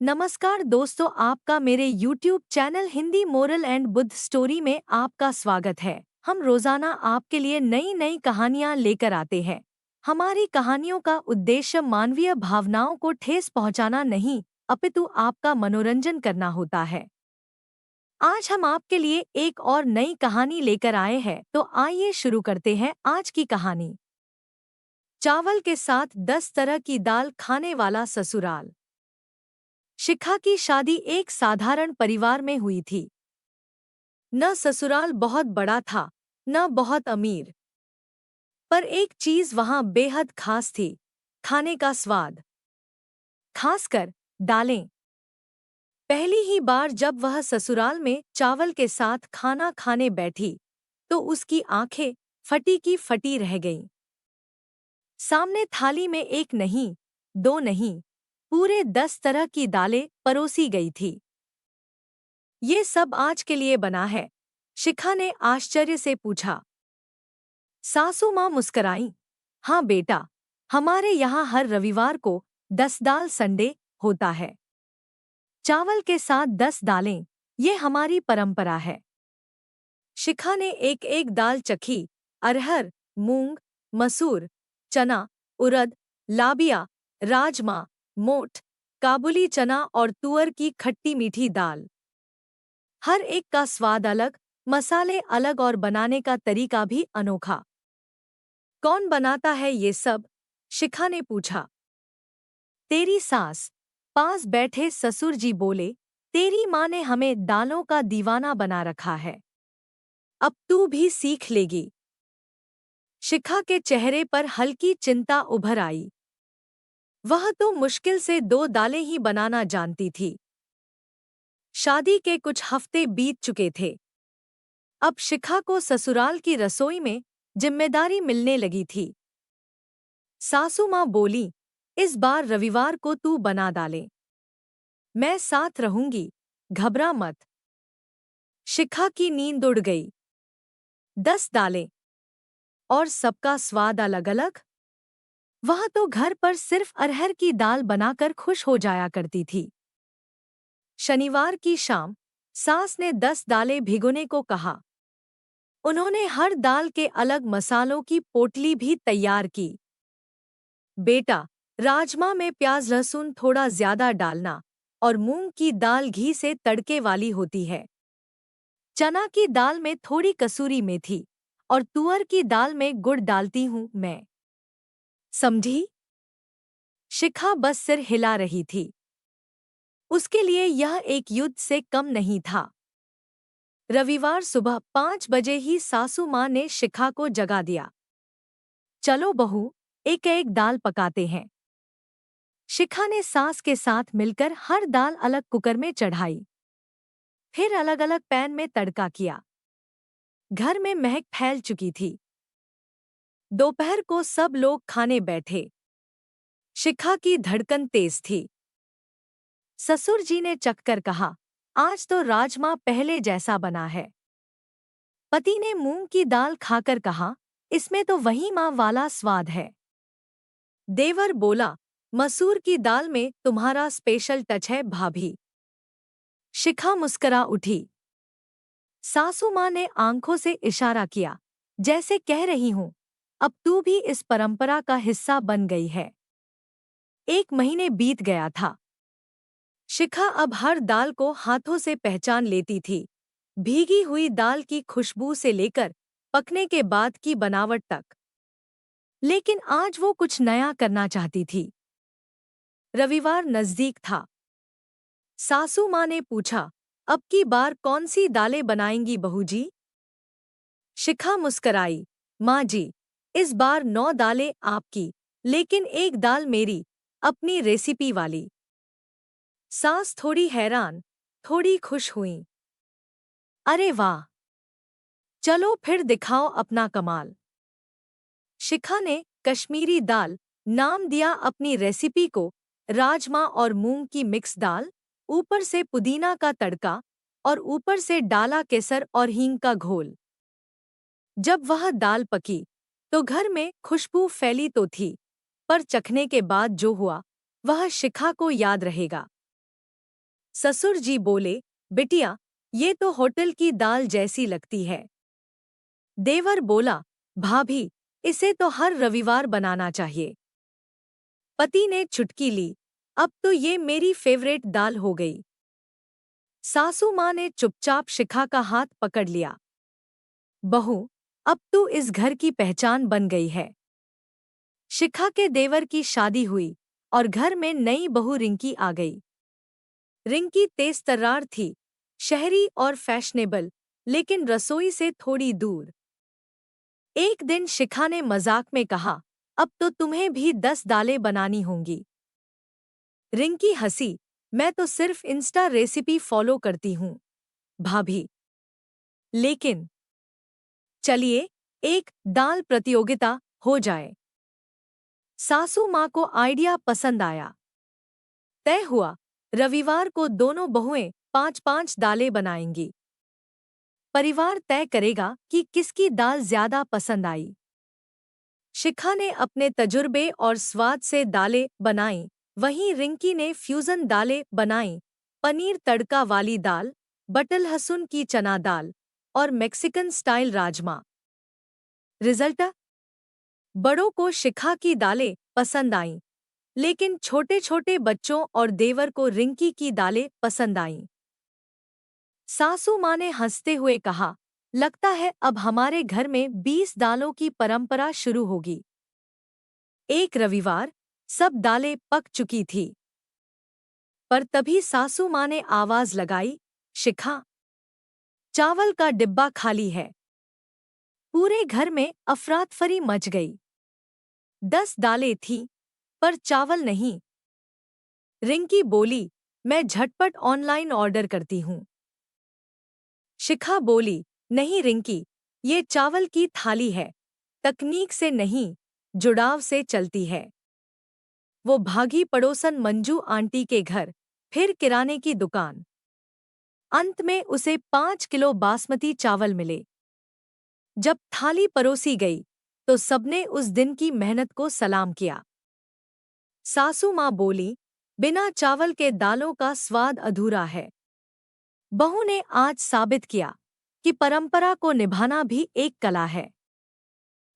नमस्कार दोस्तों, आपका मेरे YouTube channel Hindi moral and Buddha story में आपका स्वागत है। हम रोजाना आपके लिए नई नई कहानियां लेकर आते हैं। हमारी कहानियों का उद्देश्य मानवीय भावनाओं को ठेस पहुंचाना नहीं, अपितु आपका मनोरंजन करना होता है। आज हम आपके लिए एक और नई कहानी लेकर आए हैं, तो आइए शुरू करते हैं आज की कहानी। चावल के साथ 10 तरह की दाल खाने वाला ससुराल। शिखा की शादी एक साधारण परिवार में हुई थी। न ससुराल बहुत बड़ा था, न बहुत अमीर, पर एक चीज वहां बेहद खास थी, खाने का स्वाद। खासकर दालें। पहली ही बार जब वह ससुराल में चावल के साथ खाना खाने बैठी, तो उसकी आंखें फटी की फटी रह गईं। सामने थाली में एक नहीं, दो नहीं, पूरे 10 तरह की दालें परोसी गई थी। ये सब आज के लिए बना है? शिखा ने आश्चर्य से पूछा। सासू माँ मुस्कराईं। हाँ बेटा, हमारे यहाँ हर रविवार को 10 दाल संडे होता है। चावल के साथ 10 दालें, ये हमारी परंपरा है। शिखा ने एक एक दाल चखी। अरहर, मूंग, मसूर, चना, उड़द, लाबिया, राजमा, मोठ, काबुली चना और तुअर की खट्टी मीठी दाल। हर एक का स्वाद अलग, मसाले अलग और बनाने का तरीका भी अनोखा। कौन बनाता है ये सब? शिखा ने पूछा। तेरी सास, पास बैठे ससुर जी बोले। तेरी माँ ने हमें दालों का दीवाना बना रखा है। अब तू भी सीख लेगी। शिखा के चेहरे पर हल्की चिंता उभर आई। वह तो मुश्किल से 2 दालें ही बनाना जानती थी। शादी के कुछ हफ्ते बीत चुके थे। अब शिखा को ससुराल की रसोई में जिम्मेदारी मिलने लगी थी। सासू माँ बोली, इस बार रविवार को तू बना डाले। मैं साथ रहूंगी, घबरा मत। शिखा की नींद उड़ गई। 10 दालें और सबका स्वाद अलग अलग। वह तो घर पर सिर्फ अरहर की दाल बनाकर खुश हो जाया करती थी। शनिवार की शाम सास ने 10 दालें भिगोने को कहा। उन्होंने हर दाल के अलग मसालों की पोटली भी तैयार की। बेटा, राजमा में प्याज लहसुन थोड़ा ज्यादा डालना, और मूंग की दाल घी से तड़के वाली होती है। चना की दाल में थोड़ी कसूरी मेथी, और तुअर की दाल में गुड़ डालती हूँ मैं। समझी? शिखा बस सिर हिला रही थी। उसके लिए यह एक युद्ध से कम नहीं था। रविवार सुबह 5 बजे ही सासू माँ ने शिखा को जगा दिया। चलो बहू, एक एक दाल पकाते हैं। शिखा ने सास के साथ मिलकर हर दाल अलग कुकर में चढ़ाई। फिर अलग अलग पैन में तड़का किया। घर में महक फैल चुकी थी। दोपहर को सब लोग खाने बैठे। शिखा की धड़कन तेज थी। ससुर जी ने चखकर कहा, आज तो राजमा पहले जैसा बना है। पति ने मूंग की दाल खाकर कहा, इसमें तो वही माँ वाला स्वाद है। देवर बोला, मसूर की दाल में तुम्हारा स्पेशल टच है भाभी। शिखा मुस्करा उठी। सासू माँ ने आंखों से इशारा किया, जैसे कह रही हूं, अब तू भी इस परंपरा का हिस्सा बन गई है। 1 महीने बीत गया था। शिखा अब हर दाल को हाथों से पहचान लेती थी, भीगी हुई दाल की खुशबू से लेकर पकने के बाद की बनावट तक। लेकिन आज वो कुछ नया करना चाहती थी। रविवार नजदीक था। सासू माँ ने पूछा, अब की बार कौन सी दालें बनाएंगी बहू जी? शिखा मुस्कराई, माँ जी, इस बार 9 दालें आपकी, लेकिन एक दाल मेरी, अपनी रेसिपी वाली। सास थोड़ी हैरान, थोड़ी खुश हुई। अरे वाह! चलो फिर दिखाओ अपना कमाल। शिखा ने कश्मीरी दाल नाम दिया अपनी रेसिपी को। राजमा और मूंग की मिक्स दाल, ऊपर से पुदीना का तड़का, और ऊपर से डाला केसर और हींग का घोल। जब वह दाल पकी, तो घर में खुशबू फैली तो थी, पर चखने के बाद जो हुआ, वह शिखा को याद रहेगा। ससुर जी बोले, बिटिया, ये तो होटल की दाल जैसी लगती है। देवर बोला, भाभी, इसे तो हर रविवार बनाना चाहिए। पति ने चुटकी ली, अब तो ये मेरी फेवरेट दाल हो गई। सासू माँ ने चुपचाप शिखा का हाथ पकड़ लिया। बहू, अब तू इस घर की पहचान बन गई है। शिखा के देवर की शादी हुई और घर में नई बहू रिंकी आ गई। रिंकी तेज-तर्रार थी, शहरी और फैशनेबल, लेकिन रसोई से थोड़ी दूर। एक दिन शिखा ने मजाक में कहा, अब तो तुम्हें भी 10 दालें बनानी होंगी। रिंकी हंसी, मैं तो सिर्फ इंस्टा रेसिपी फॉलो करती हूँ, भाभी। लेकिन चलिए, एक दाल प्रतियोगिता हो जाए। सासू माँ को आइडिया पसंद आया। तय हुआ, रविवार को दोनों बहुएं 5-5 दालें बनाएंगी। परिवार तय करेगा कि किसकी दाल ज्यादा पसंद आई। शिखा ने अपने तजुर्बे और स्वाद से दालें बनाईं, वहीं रिंकी ने फ्यूजन दालें बनाईं, पनीर तड़का वाली दाल, बटल लहसुन की चना दाल और मैक्सिकन स्टाइल राजमा। रिजल्ट? बड़ों को शिखा की दालें पसंद आईं, लेकिन छोटे-छोटे बच्चों और देवर को रिंकी की दालें पसंद आईं। सासू माँ ने हंसते हुए कहा, लगता है अब हमारे घर में 20 दालों की परंपरा शुरू होगी। एक रविवार सब दालें पक चुकी थी, पर तभी सासू माँ ने आवाज लगाई, शिखा, चावल का डिब्बा खाली है। पूरे घर में अफरातफरी मच गई। 10 दालें थीं, पर चावल नहीं। रिंकी बोली, मैं झटपट ऑनलाइन ऑर्डर करती हूँ। शिखा बोली, नहीं रिंकी, ये चावल की थाली है, तकनीक से नहीं, जुड़ाव से चलती है। वो भागी पड़ोसन मंजू आंटी के घर, फिर किराने की दुकान। अंत में उसे 5 किलो बासमती चावल मिले। जब थाली परोसी गई, तो सबने उस दिन की मेहनत को सलाम किया। सासू माँ बोली, बिना चावल के दालों का स्वाद अधूरा है। बहू ने आज साबित किया कि परंपरा को निभाना भी एक कला है।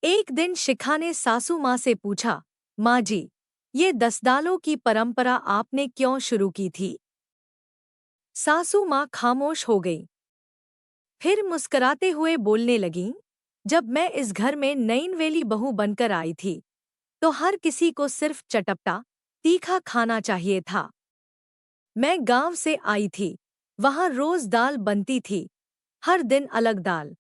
एक दिन शिखा ने सासू माँ से पूछा, माँ जी, ये 10 दालों की परंपरा आपने क्यों शुरू की थी? सासू माँ खामोश हो गई। फिर मुस्कुराते हुए बोलने लगीं, जब मैं इस घर में नईनवेली बहू बनकर आई थी, तो हर किसी को सिर्फ चटपटा, तीखा खाना चाहिए था। मैं गांव से आई थी, वहां रोज दाल बनती थी, हर दिन अलग दाल।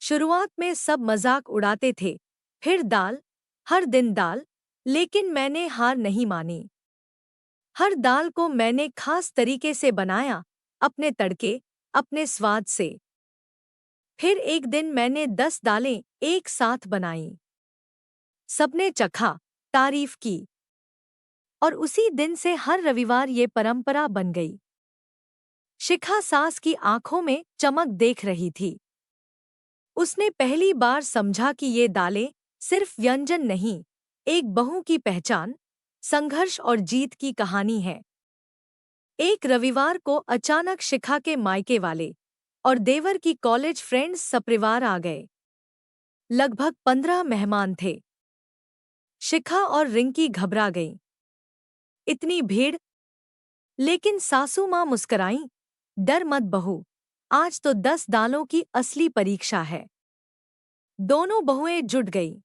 शुरुआत में सब मजाक उड़ाते थे, फिर दाल, हर दिन दाल, लेकिन मैंने हार नहीं मानी। हर दाल को मैंने खास तरीके से बनाया, अपने तड़के, अपने स्वाद से। फिर एक दिन मैंने 10 दालें एक साथ बनाईं। सबने चखा, तारीफ की, और उसी दिन से हर रविवार ये परंपरा बन गई। शिखा सास की आंखों में चमक देख रही थी। उसने पहली बार समझा कि ये दालें सिर्फ व्यंजन नहीं, एक बहू की पहचान, संघर्ष और जीत की कहानी है। एक रविवार को अचानक शिखा के मायके वाले और देवर की कॉलेज फ्रेंड्स सपरिवार आ गए। लगभग 15 मेहमान थे। शिखा और रिंकी घबरा गईं। इतनी भीड़? लेकिन सासू माँ मुस्कराईं, डर मत बहू, आज तो 10 दालों की असली परीक्षा है। दोनों बहुएं जुट गईं।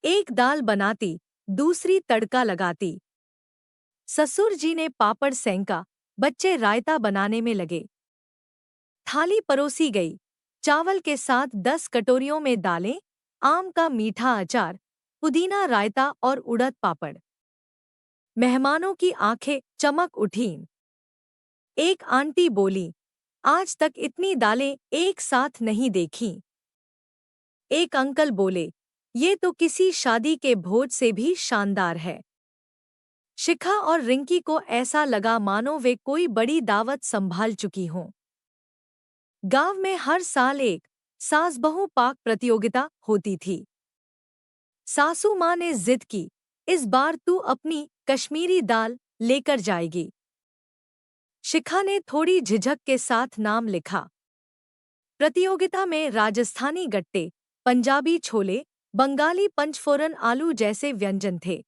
एक दाल बनाती, दूसरी तड़का लगाती। ससुर जी ने पापड़ सेंका, बच्चे रायता बनाने में लगे। थाली परोसी गई, चावल के साथ 10 कटोरियों में दालें, आम का मीठा अचार, पुदीना रायता और उड़द पापड़। मेहमानों की आंखें चमक उठीं। एक आंटी बोली, आज तक इतनी दालें एक साथ नहीं देखीं। एक अंकल बोले, ये तो किसी शादी के भोज से भी शानदार है। शिखा और रिंकी को ऐसा लगा मानो वे कोई बड़ी दावत संभाल चुकी हों। गांव में हर साल एक सास बहू पाक प्रतियोगिता होती थी। सासू माँ ने जिद की, इस बार तू अपनी कश्मीरी दाल लेकर जाएगी। शिखा ने थोड़ी झिझक के साथ नाम लिखा। प्रतियोगिता में राजस्थानी गट्टे, पंजाबी छोले, बंगाली पंचफोरन आलू जैसे व्यंजन थे।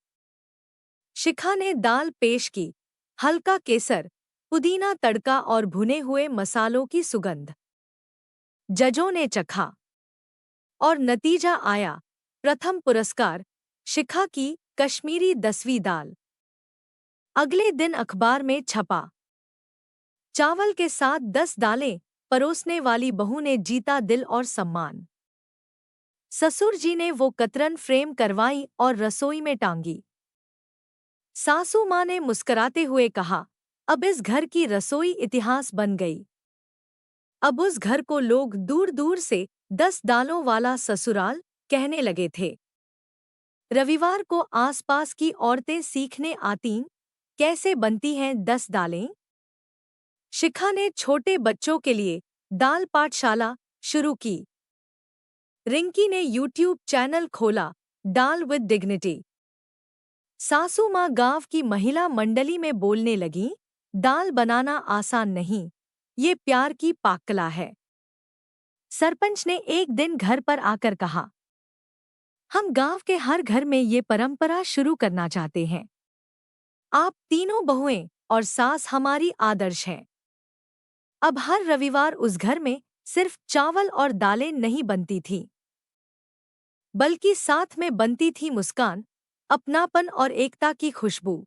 शिखा ने दाल पेश की, हल्का केसर, पुदीना तड़का और भुने हुए मसालों की सुगंध। जजों ने चखा और नतीजा आया। प्रथम पुरस्कार शिखा की कश्मीरी 10वीं दाल। अगले दिन अखबार में छपा। चावल के साथ 10 दालें परोसने वाली बहू ने जीता दिल और सम्मान। ससुर जी ने वो कतरन फ्रेम करवाई और रसोई में टांगी। सासू माँ ने मुस्कुराते हुए कहा, अब इस घर की रसोई इतिहास बन गई। अब उस घर को लोग दूर दूर से 10 दालों वाला ससुराल कहने लगे थे। रविवार को आसपास की औरतें सीखने आतीं, कैसे बनती हैं 10 दालें। शिखा ने छोटे बच्चों के लिए दाल पाठशाला शुरू की। रिंकी ने यूट्यूब चैनल खोला, दाल विद डिग्निटी। सासू माँ गांव की महिला मंडली में बोलने लगीं, दाल बनाना आसान नहीं, ये प्यार की पाककला है। सरपंच ने एक दिन घर पर आकर कहा, हम गांव के हर घर में ये परंपरा शुरू करना चाहते हैं। आप तीनों बहुएं और सास हमारी आदर्श हैं। अब हर रविवार उस घर में सिर्फ चावल और दालें नहीं बनती थीं, बल्कि साथ में बनती थी मुस्कान, अपनापन और एकता की खुशबू।